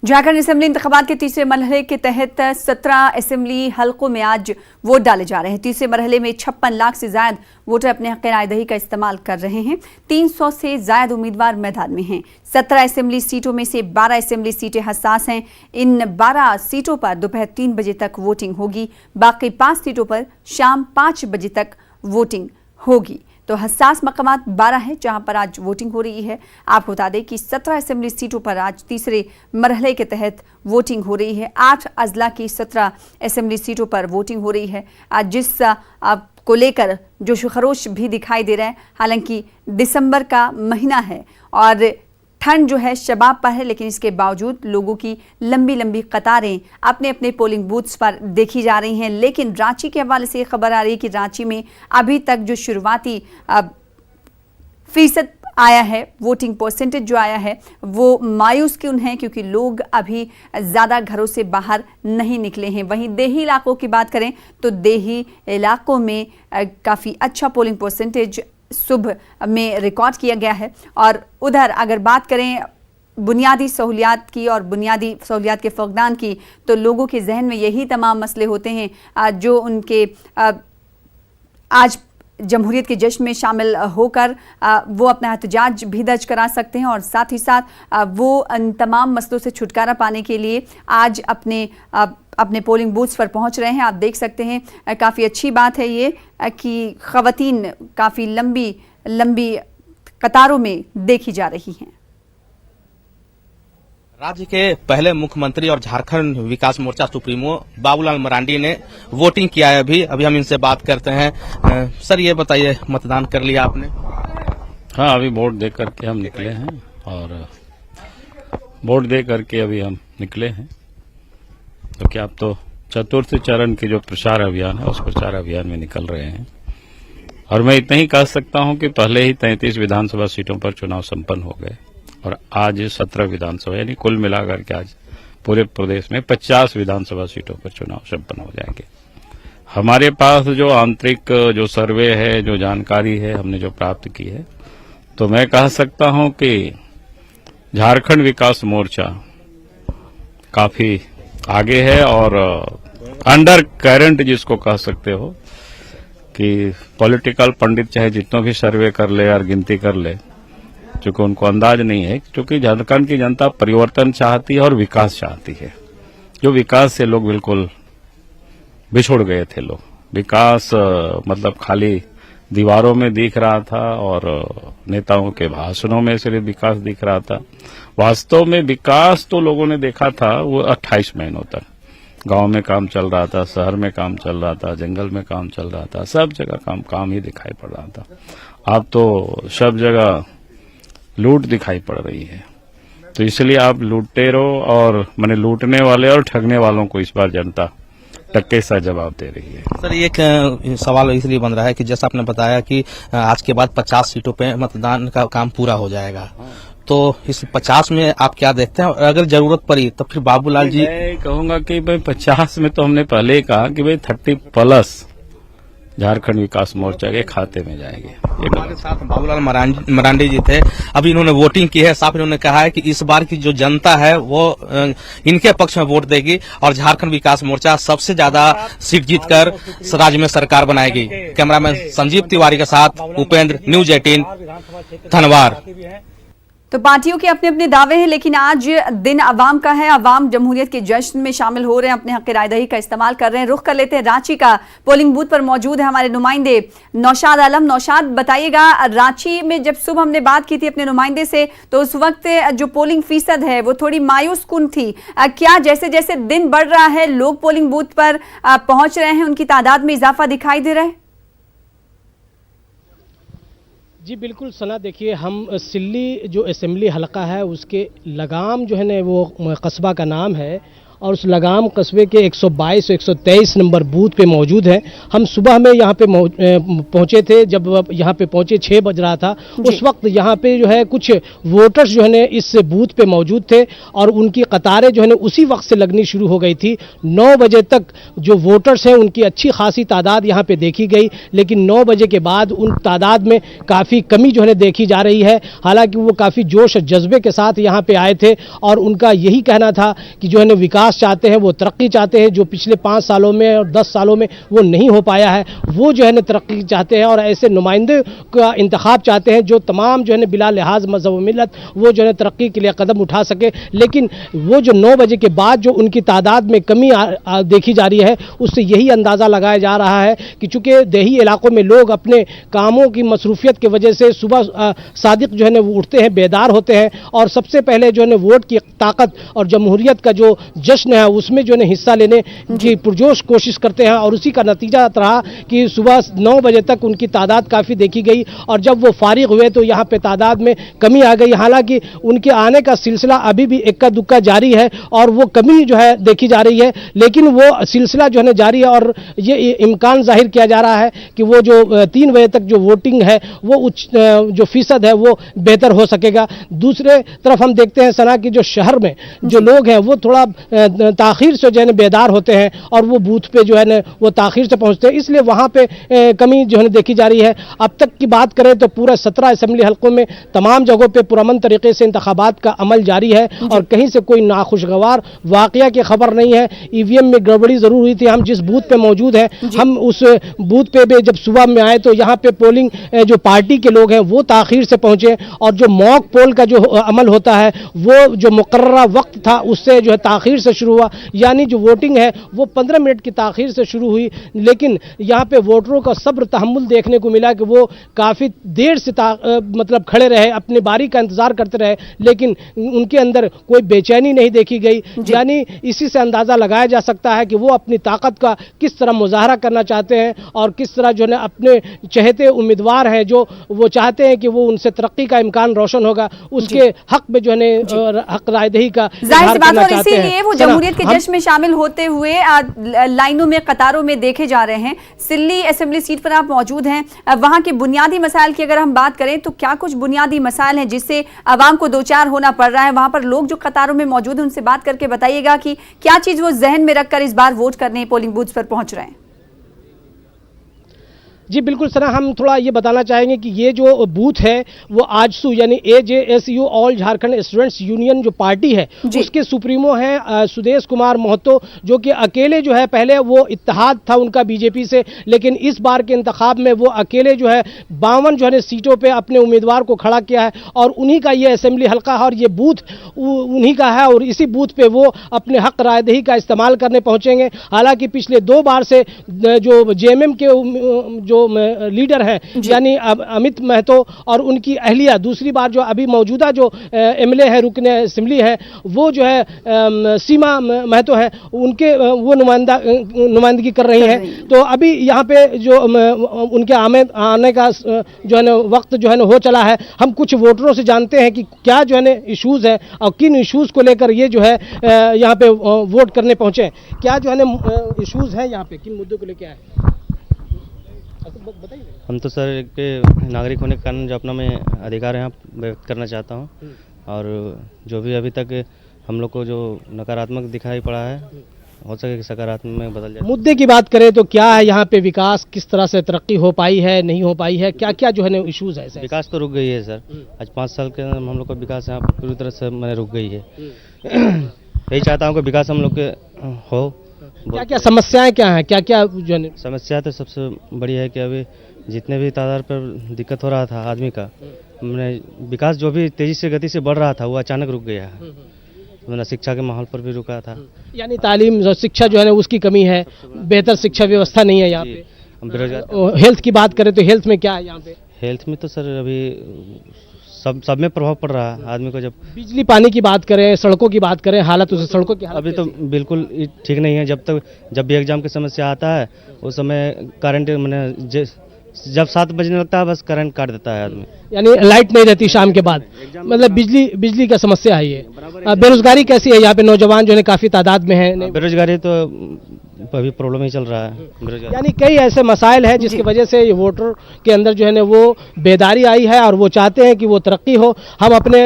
Jharkhand assembly इंतखाबात के तीसरे मरहले के तहत 17 असेंबली हलकों में आज वोट डाले जा रहे हैं। तीसरे मरहले में 56 लाख से ज्यादा वोटर अपने हक रायदही का इस्तेमाल कर रहे हैं। 300 से ज्यादा उम्मीदवार मैदान में हैं। 17 असेंबली सीटों में से 12 असेंबली सीटें हसास हैं। इन 12 सीटों पर दोपहर 3 बजे तक वोटिंग होगी। बाकी 5 सीटों पर शाम 5 बजे तक वोटिंग होगी। तो हसास मकामात 12 है जहां पर आज वोटिंग हो रही है। आपको बता दें कि 17 असेंबली सीटों पर आज तीसरे मरहले के तहत वोटिंग हो रही है। 8 अजला की 17 असेंबली सीटों पर वोटिंग हो रही है। आज जिस को लेकर जोश खरोश भी दिखाई दे रहा है। हालांकि दिसंबर का महीना है और ठंड जो है शबाब पर है, लेकिन इसके बावजूद लोगों की लंबी लंबी कतारें अपने अपने पोलिंग बूथ्स पर देखी जा रही हैं। लेकिन रांची के हवाले से खबर आ रही है कि रांची में अभी तक जो शुरुआती फीसद आया है, वोटिंग परसेंटेज जो आया है, वो मायूस क्यों है, क्योंकि लोग अभी ज़्यादा घरों से बाहर नहीं निकले हैं। वहीं देही इलाकों की बात करें तो देही इलाकों में काफ़ी अच्छा पोलिंग परसेंटेज सुबह में रिकॉर्ड किया गया है। और उधर अगर बात करें बुनियादी सहूलियात की और बुनियादी सहूलियात के फकदान की, तो लोगों के जहन में यही तमाम मसले होते हैं जो उनके आज जमहूरियत के जश्न में शामिल होकर वो अपना एहतजाज भी दर्ज करा सकते हैं। और साथ ही साथ वो इन तमाम मसलों से छुटकारा पाने के लिए आज अपने पोलिंग बूथ्स पर पहुंच रहे हैं। आप देख सकते हैं काफ़ी अच्छी बात है ये कि ख़वातीन काफ़ी लंबी लंबी कतारों में देखी जा रही हैं। राज्य के पहले मुख्यमंत्री और झारखंड विकास मोर्चा सुप्रीमो बाबूलाल मरांडी ने वोटिंग किया है। अभी हम इनसे बात करते हैं। सर ये बताइए, मतदान कर लिया आपने? हाँ, अभी वोट दे करके हम निकले हैं और वोट दे करके अभी हम निकले हैं। तो क्या अब तो चतुर्थ चरण की जो प्रचार अभियान है उस प्रचार अभियान में निकल रहे हैं। और मैं इतना ही कह सकता हूं कि पहले ही 33 विधानसभा सीटों पर चुनाव संपन्न हो गए और आज 17 विधानसभा यानी कुल मिलाकर के आज पूरे प्रदेश में 50 विधानसभा सीटों पर चुनाव संपन्न हो जाएंगे। हमारे पास जो आंतरिक जो सर्वे है, जो जानकारी है हमने जो प्राप्त की है, तो मैं कह सकता हूं कि झारखंड विकास मोर्चा काफी आगे है और अंडर करंट जिसको कह सकते हो कि पॉलिटिकल पंडित चाहे जितनों भी सर्वे कर ले और गिनती कर ले, क्योंकि उनको अंदाज नहीं है, क्योंकि झारखंड की जनता परिवर्तन चाहती है और विकास चाहती है। जो विकास से लोग बिल्कुल बिछुड़ गए थे। लोग विकास मतलब खाली दीवारों में दिख रहा था और नेताओं के भाषणों में सिर्फ विकास दिख रहा था। वास्तव में विकास तो लोगों ने देखा था वो 28 महीनों तक। गांव में काम चल रहा था, शहर में काम चल रहा था, जंगल में काम चल रहा था, सब जगह काम ही दिखाई पड़ रहा था। अब तो सब जगह लूट दिखाई पड़ रही है। तो इसलिए आप लुटेरों और माने लूटने वाले और ठगने वालों को इस बार जनता टक्के सा जवाब दे रही है। सर एक सवाल इसलिए बन रहा है कि जैसा आपने बताया कि आज के बाद 50 सीटों पे मतदान का काम पूरा हो जाएगा, तो इस 50 में आप क्या देखते हैं? और अगर जरूरत पड़ी तो फिर बाबूलाल जी, मैं कहूंगा कि भाई 50 में तो हमने पहले ही कहा कि भाई 30+ झारखंड विकास मोर्चा के खाते में जाएंगे। हमारे साथ बाबूलाल मरांडी जी थे। अभी इन्होंने वोटिंग की है। साफ इन्होंने कहा है कि इस बार की जो जनता है वो इनके पक्ष में वोट देगी और झारखंड विकास मोर्चा सबसे ज्यादा सीट जीतकर राज्य में सरकार बनाएगी। कैमरामैन संजीव तिवारी के साथ उपेंद्र, न्यूज 18 धनबाद। तो पार्टियों के अपने अपने दावे हैं, लेकिन आज दिन अवाम का है। अवाम जमहूरियत के जश्न में शामिल हो रहे हैं, अपने हक रायदही का इस्तेमाल कर रहे हैं। रुख कर लेते हैं रांची का। पोलिंग बूथ पर मौजूद है हमारे नुमाइंदे नौशाद आलम। नौशाद, बताइएगा, रांची में जब सुबह हमने बात की थी अपने नुमाइंदे से, तो उस वक्त जो पोलिंग फीसद है वो थोड़ी मायूस कुन थी। क्या जैसे जैसे दिन बढ़ रहा है लोग पोलिंग बूथ पर पहुंच रहे हैं, उनकी तादाद में इजाफा दिखाई दे रहा है? जी बिल्कुल सना, देखिए हम सिल्ली जो असेंबली हलका है उसके लगाम जो है ना वो कस्बा का नाम है और उस लगाम कस्बे के 122 और 123 नंबर बूथ पे मौजूद हैं। हम सुबह में यहाँ पे पहुँचे थे। जब यहाँ पे पहुँचे 6 बज रहा था, उस वक्त यहाँ पे जो है कुछ वोटर्स जो है न इस बूथ पे मौजूद थे और उनकी कतारें जो है न उसी वक्त से लगनी शुरू हो गई थी। 9 बजे तक जो वोटर्स हैं उनकी अच्छी खासी तादाद यहाँ पे देखी गई, लेकिन 9 बजे के बाद उन तादाद में काफ़ी कमी जो है देखी जा रही है। हालांकि वो काफ़ी जोश और जज्बे के साथ यहाँ पे आए थे और उनका यही कहना था कि जो है ना विकास चाहते हैं, वो तरक्की चाहते हैं, जो पिछले 5 सालों में और 10 सालों में वो नहीं हो पाया है, वो जो है ना तरक्की चाहते हैं और ऐसे नुमाइंदे का इंतखाब चाहते हैं जो तमाम जो है ना बिला लिहाज मज़हब व मिल्लत वो जो है तरक्की के लिए कदम उठा सके। लेकिन वो जो 9 बजे के बाद जो उनकी तादाद में कमी देखी जा रही है, उससे यही अंदाज़ा लगाया जा रहा है कि चूँकि देही इलाकों में लोग अपने कामों की मसरूफियत की वजह से सुबह सादिक जो है ना वो उठते हैं, बेदार होते हैं और सबसे पहले जो है ना वोट की ताकत और जमहूरियत का जो जश्न है उसमें जो है हिस्सा लेने की पुरजोश कोशिश करते हैं और उसी का नतीजा रहा कि सुबह 9 बजे तक उनकी तादाद काफ़ी देखी गई और जब वो फारिग हुए तो यहाँ पे तादाद में कमी आ गई। हालांकि उनके आने का सिलसिला अभी भी इक्का दुक्का जारी है और वो कमी जो है देखी जा रही है, लेकिन वो सिलसिला जो है जारी है और ये इम्कान जाहिर किया जा रहा है कि वो जो 3 बजे तक जो वोटिंग है वो जो फीसद है वो बेहतर हो सकेगा। दूसरे तरफ हम देखते हैं सना कि जो शहर में जो लोग हैं वो थोड़ा ताखीर से जो है बेदार होते हैं और वो बूथ पे जो है ना वो ताखीर से पहुंचते हैं, इसलिए वहाँ पे कमी जो है देखी जा रही है। अब तक की बात करें तो पूरा 17 असेंबली हलकों में तमाम जगहों पे पुरअमन तरीके से इंतखाबात का अमल जारी है और कहीं से कोई नाखुशगवार वाकया की खबर नहीं है। ईवीएम में गड़बड़ी जरूर हुई थी। हम जिस बूथ पे मौजूद हैं, हम उस बूथ पे भी जब सुबह में आए तो यहाँ पे पोलिंग जो पार्टी के लोग हैं वो ताखीर से पहुंचे और जो मॉक पोल का जो अमल होता है वो जो मुकर्ररा वक्त था उससे जो है ताखीर से शुरू हुआ, यानी जो वोटिंग है वो 15 मिनट की ताखीर से शुरू हुई। लेकिन यहाँ पे वोटरों का सब्र तहम्मुल देखने को मिला कि वो काफ़ी देर से मतलब खड़े रहे, अपनी बारी का इंतजार करते रहे, लेकिन उनके अंदर कोई बेचैनी नहीं देखी गई। यानी इसी से अंदाज़ा लगाया जा सकता है कि वो अपनी ताकत का किस तरह मुजाहरा करना चाहते हैं और किस तरह जो है अपने चहेते उम्मीदवार हैं जो वो चाहते हैं कि वो उनसे तरक्की का इम्कान रोशन होगा, उसके हक में जो है हक रायदही का जाहिर बात और इसीलिए वो जमहूरियत के जश्न में शामिल होते हुए लाइनों में कतारों में देखे जा रहे हैं। सिल्ली असेंबली सीट पर आप मौजूद हैं, वहां के बुनियादी मसाइल की अगर हम बात करें तो क्या कुछ बुनियादी मसाइल हैं जिससे आवाम को दो चार होना पड़ रहा है? वहां पर लोग जो कतारों में मौजूद हैं उनसे बात करके बताइएगा कि क्या चीज वो जहन में रखकर इस बार वोट करने पोलिंग बूथ पर पहुंच रहे हैं। जी बिल्कुल सर, हम थोड़ा ये बताना चाहेंगे कि ये जो बूथ है वो आजसू यानी AJSU all Jharkhand students union जो पार्टी है उसके सुप्रीमो हैं सुदेश कुमार महतो, जो कि अकेले जो है पहले वो इत्तेहाद था उनका बीजेपी से, लेकिन इस बार के इंतखाब में वो अकेले जो है 52 जो है सीटों पे अपने उम्मीदवार को खड़ा किया है और उन्हीं का ये असेंबली हल्का है और ये बूथ उन्हीं का है और इसी बूथ पे वो अपने हक रायदही का इस्तेमाल करने पहुंचेंगे। हालांकि पिछले 2 बार से जो JMM के जो लीडर हैं यानी अमित महतो और उनकी अहलिया, दूसरी बार जो अभी मौजूदा जो MLA है रुकने असेंबली है वो जो है सीमा महतो है, उनके वो नुमाइंदगी कर रही हैं। तो अभी यहाँ पे जो उनके आने का जो है ना वक्त जो है ना हो चला है। हम कुछ वोटरों से जानते हैं कि क्या जो है ना इशूज़ है और किन इशूज़ को लेकर ये जो है यहाँ पे वोट करने पहुँचे, क्या जो है ना इशूज़ हैं यहाँ पे, किन मुद्दों को लेकर आए? हम तो सर के नागरिक होने के कारण जो अपना मैं अधिकार यहाँ व्यक्त करना चाहता हूँ और जो भी अभी तक हम लोग को जो नकारात्मक दिखाई पड़ा है हो सके कि सकारात्मक में बदल जाए। मुद्दे की बात करें तो क्या है यहाँ पे, विकास किस तरह से तरक्की हो पाई है, नहीं हो पाई है, क्या क्या जो है ना इश्यूज है? विकास तो रुक गई है सर, आज 5 साल के अंदर हम लोग का विकास यहाँ पूरी तरह से मैंने रुक गई है। यही चाहता हूँ कि विकास हम लोग के हो। क्या क्या समस्याएं क्या हैं, क्या क्या जो है? समस्या तो सबसे बड़ी है कि अभी जितने भी तादाद पर दिक्कत हो रहा था आदमी का, हमने विकास जो भी तेजी से गति से बढ़ रहा था वो अचानक रुक गया है। मैंने शिक्षा के माहौल पर भी रुका था, यानी तालीम और शिक्षा जो है ना उसकी कमी है, बेहतर शिक्षा व्यवस्था नहीं है यहाँ पे। बेरोजगार। हेल्थ की बात करें तो हेल्थ में क्या है यहाँ पे? हेल्थ में तो सर अभी सब में प्रभाव पड़ रहा है आदमी को। जब बिजली पानी की बात करें, सड़कों की बात करें, हालत उसे सड़कों की हालत अभी तो बिल्कुल ठीक नहीं है। जब भी एग्जाम की समस्या आता है उस समय करंट मैंने जब 7 बजने लगता है बस करंट काट देता है आदमी, यानी लाइट नहीं रहती शाम के बाद, मतलब बिजली का समस्या है ये। बेरोजगारी कैसी है यहाँ पे? नौजवान जो है काफी तादाद में है। बेरोजगारी तो अभी प्रॉब्लम ही चल रहा है बेरोजगारी। यानी कई ऐसे मसाइल हैं जिसकी वजह से ये वोटर के अंदर जो है ना वो बेदारी आई है और वो चाहते हैं कि वो तरक्की हो। हम अपने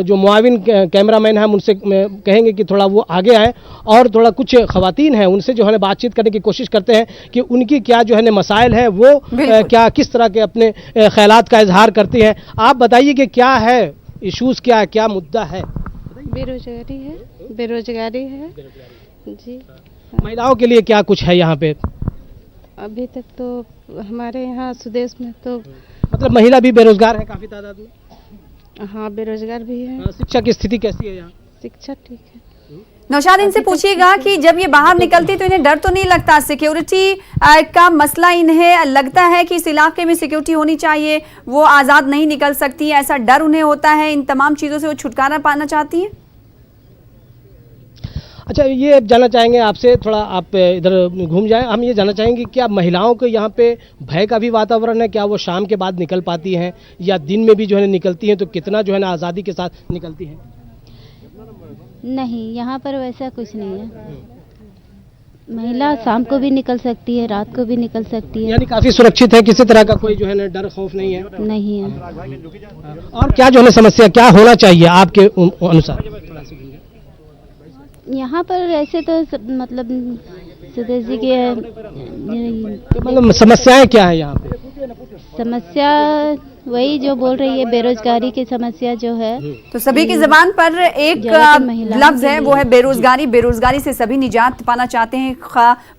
जो मुआविन कैमरामैन हैं हम उनसे कहेंगे कि थोड़ा वो आगे आए और थोड़ा कुछ खवातीन हैं उनसे जो है ना बातचीत करने की कोशिश करते हैं कि उनकी क्या जो है ना मसाइल है वो क्या किस तरह के अपने ख्यालात का इजहार करती हैं। आप बताइए कि क्या है इश्यूज, क्या मुद्दा है? बेरोजगारी है जी। महिलाओं के लिए क्या कुछ है यहाँ पे? अभी तक तो हमारे यहाँ स्वदेश में तो मतलब महिला भी बेरोजगार है काफी तादाद में। हाँ, बेरोजगार भी है। शिक्षा की स्थिति कैसी है यहाँ? शिक्षा ठीक है। नौशाद, इनसे पूछिएगा कि जब ये बाहर निकलती तो इन्हें डर तो नहीं लगता? सिक्योरिटी का मसला इन्हें लगता है कि इस इलाके में सिक्योरिटी होनी चाहिए, वो आज़ाद नहीं निकल सकती, ऐसा डर उन्हें होता है? इन तमाम चीज़ों से वो छुटकारा पाना चाहती हैं? अच्छा, ये जानना चाहेंगे आपसे, थोड़ा आप इधर घूम जाएं। हम ये जानना चाहेंगे कि क्या महिलाओं के यहाँ पे भय का भी वातावरण है? क्या वो शाम के बाद निकल पाती हैं या दिन में भी जो है निकलती हैं? तो कितना जो है ना आज़ादी के साथ निकलती हैं? नहीं, यहाँ पर वैसा कुछ नहीं है। महिला शाम को भी निकल सकती है, रात को भी निकल सकती है। यानी काफी सुरक्षित है, किसी तरह का कोई जो है ना डर खौफ नहीं है? नहीं है। और क्या जो है समस्या क्या होना चाहिए आपके अनुसार? यहाँ पर ऐसे तो मतलब स्वदेशी के मतलब समस्याएं क्या है यहाँ पे? समस्या वही जो बोल रही है, बेरोजगारी की समस्या जो है। तो सभी की जबान पर एक लफ्ज है, वो है बेरोजगारी। बेरोजगारी से सभी निजात पाना चाहते हैं,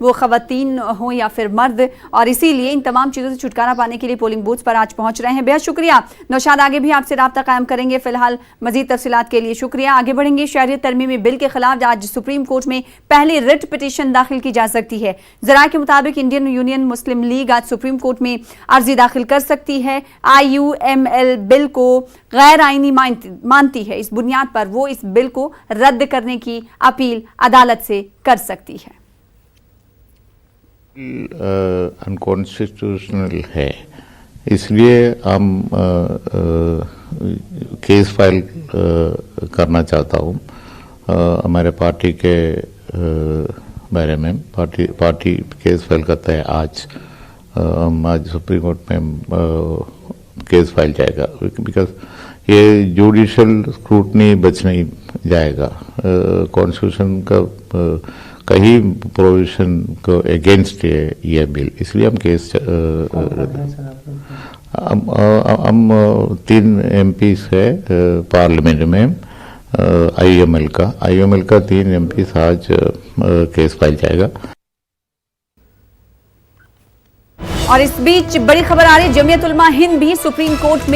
वो खवातीन हो या फिर मर्द, और इसीलिए इन तमाम चीज़ों से छुटकारा पाने के लिए पोलिंग बूथ पर आज पहुंच रहे हैं। बेहद शुक्रिया नौशाद, आगे भी आपसे राब्ता कायम करेंगे। फिलहाल मजीद तफसीलात के लिए शुक्रिया। आगे बढ़ेंगे। शहरियत तरमीमी बिल के खिलाफ आज सुप्रीम कोर्ट में पहली रिट पिटीशन दाखिल की जा सकती है। जराये के मुताबिक इंडियन यूनियन मुस्लिम लीग आज सुप्रीम कोर्ट में अर्जी दाखिल कर सकती है। IUML बिल को गैर आईनी मानती है। इस बुनियाद पर वो इस बिल को रद्द करने की अपील अदालत से कर सकती है। अनकॉन्स्टिट्यूशनल है, इसलिए हम केस फाइल करना चाहता हूँ। हमारे पार्टी के बारे में पार्टी केस फाइल करता है आज। हम आज सुप्रीम कोर्ट में केस फाइल जाएगा, बिकॉज ये जुडिशियल स्क्रूटनी बच नहीं जाएगा। कॉन्स्टिट्यूशन का कहीं प्रोविजन को अगेंस्ट है ये बिल, इसलिए हम केस हम 3 MPs है पार्लियामेंट में IUML का 3 MPs आज केस फाइल जाएगा। और इस बीच बड़ी खबर आ रही है, जमीयत उलमा हिंद भी सुप्रीम कोर्ट में